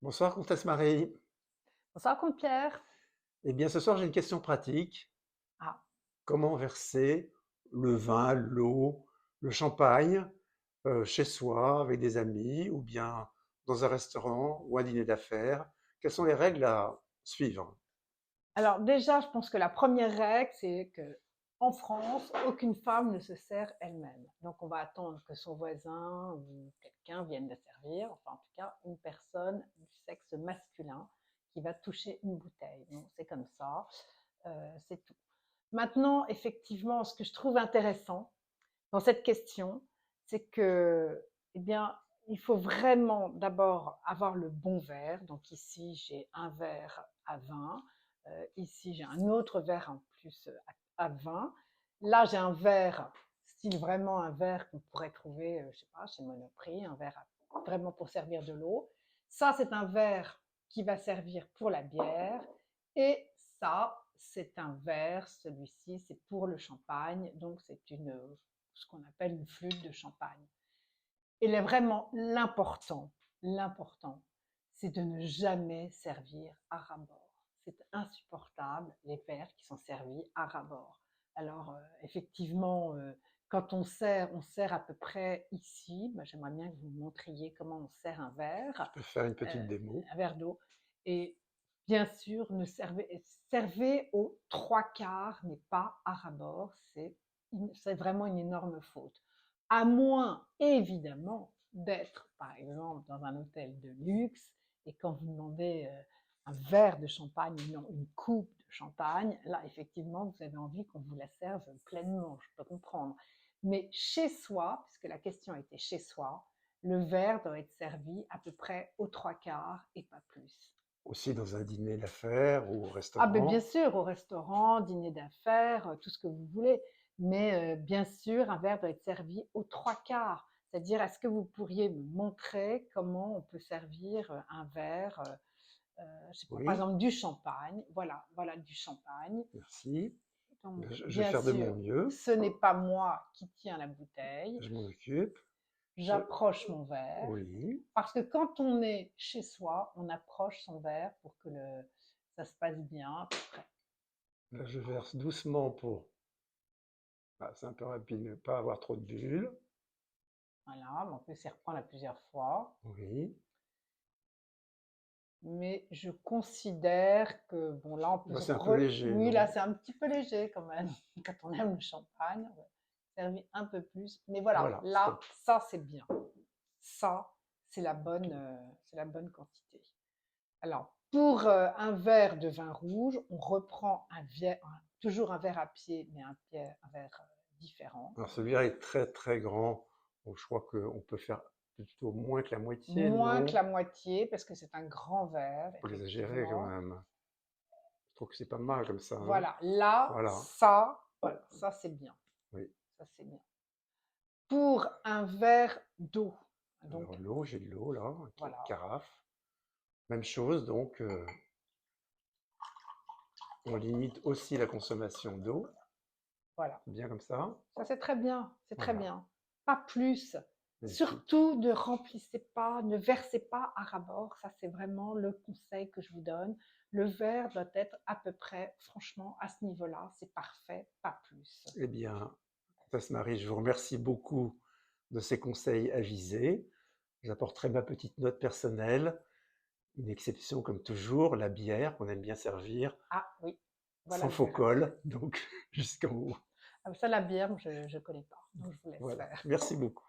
Bonsoir, comtesse Marie. Bonsoir, compte Pierre. Eh bien, ce soir, j'ai une question pratique. Ah, Comment verser le vin, l'eau, le champagne chez soi, avec des amis, ou bien dans un restaurant ou un dîner d'affaires? Quelles sont les règles à suivre? alors déjà, je pense que la première règle, c'est que en France, aucune femme ne se sert elle-même. Donc, on va attendre que son voisin ou quelqu'un vienne la servir, enfin, en tout cas, une personne du sexe masculin qui va toucher une bouteille. Donc, c'est comme ça, c'est tout. Maintenant, effectivement, ce que je trouve intéressant dans cette question, c'est que, eh bien, il faut vraiment d'abord avoir le bon verre. Donc ici, j'ai un verre à vin. Ici, j'ai un autre verre en plus à vin. Là, j'ai un verre, style vraiment un verre qu'on pourrait trouver, je sais pas, chez Monoprix, un verre vraiment pour servir de l'eau. Ça, c'est un verre qui va servir pour la bière. Et ça, c'est un verre, celui-ci, c'est pour le champagne. Donc, c'est ce qu'on appelle une flûte de champagne. Et vraiment, l'important, c'est de ne jamais servir à ras-bord. C'est insupportable, les verres qui sont servis à ras-bord. Alors, effectivement, quand on sert à peu près ici. J'aimerais bien que vous me montriez comment on sert Je verre, peux faire une petite euh, démo. un verre d'eau. Et bien sûr, servez aux trois quarts, mais pas à ras-bord. C'est vraiment une énorme faute. À moins, évidemment, d'être, par exemple, dans un hôtel de luxe et quand vous demandez un verre de champagne et non une coupe de champagne, là, effectivement, vous avez envie qu'on vous la serve pleinement, je peux comprendre. Mais chez soi, puisque la question était chez soi, le verre doit être servi à peu près aux trois quarts et pas plus. Aussi dans un dîner d'affaires ou au Ah ben bien restaurant. sûr, au restaurant, dîner d'affaires, tout ce que vous voulez. Mais bien sûr, un verre doit être servi aux trois quarts. C'est-à-dire, est-ce que vous pourriez me montrer comment on peut servir un verre, je sais pas, par Oui, exemple du champagne. Voilà, voilà du champagne. merci. Donc, Je vais bien faire de mon sûr, mieux. ce n'est pas moi qui tiens la bouteille. Je m'en occupe. Je... J'approche mon verre. Oui. Parce que quand on est chez soi, on approche son verre pour que ça se passe bien à peu près. Là, je verse doucement pour... Ah, c'est un peu rapide, ne pas avoir trop de bulles. Voilà, on peut s'y reprendre à plusieurs fois. Oui. Mais je considère que, bon, là, on peut Bah, c'est un peu léger, oui, non? là, c'est un petit peu léger quand même. Quand on aime le champagne, on va servir un peu plus. Mais voilà, Voilà, là, stop. ça, c'est bien. Ça, Ok. c'est la bonne quantité. Alors, pour un verre de vin rouge, on reprend toujours un verre à pied, mais un verre différent. Alors celui-là est très très grand, donc je crois qu'on peut faire plutôt moins que la moitié, Moins que non? la moitié, parce que c'est un grand verre, Faut les exagérer quand effectivement. même. Je trouve que c'est pas mal comme ça, hein? Voilà, là, Voilà, voilà, ça c'est bien. oui. Ça c'est bien. Pour un verre d'eau, Alors donc l'eau, j'ai de l'eau là, une voilà, carafe. Même chose, donc on limite aussi la consommation d'eau, voilà. bien comme ça. Ça c'est très bien, c'est très Voilà, bien. Pas plus. magnifique. Surtout ne remplissez pas, ne versez pas à ras-bord. Ça c'est vraiment le conseil que je vous donne. Le verre doit être à peu près, franchement, à ce niveau-là, c'est parfait, pas plus. Eh bien, Comtesse Marie, je vous remercie beaucoup de ces conseils avisés. J'apporterai ma petite note personnelle. Une exception comme toujours, la bière qu'on aime bien servir Ah oui, voilà sans le faux verre à col, donc jusqu'en haut. Ah, ça, la bière, je ne connais pas, donc je vous laisse Voilà, faire. merci beaucoup.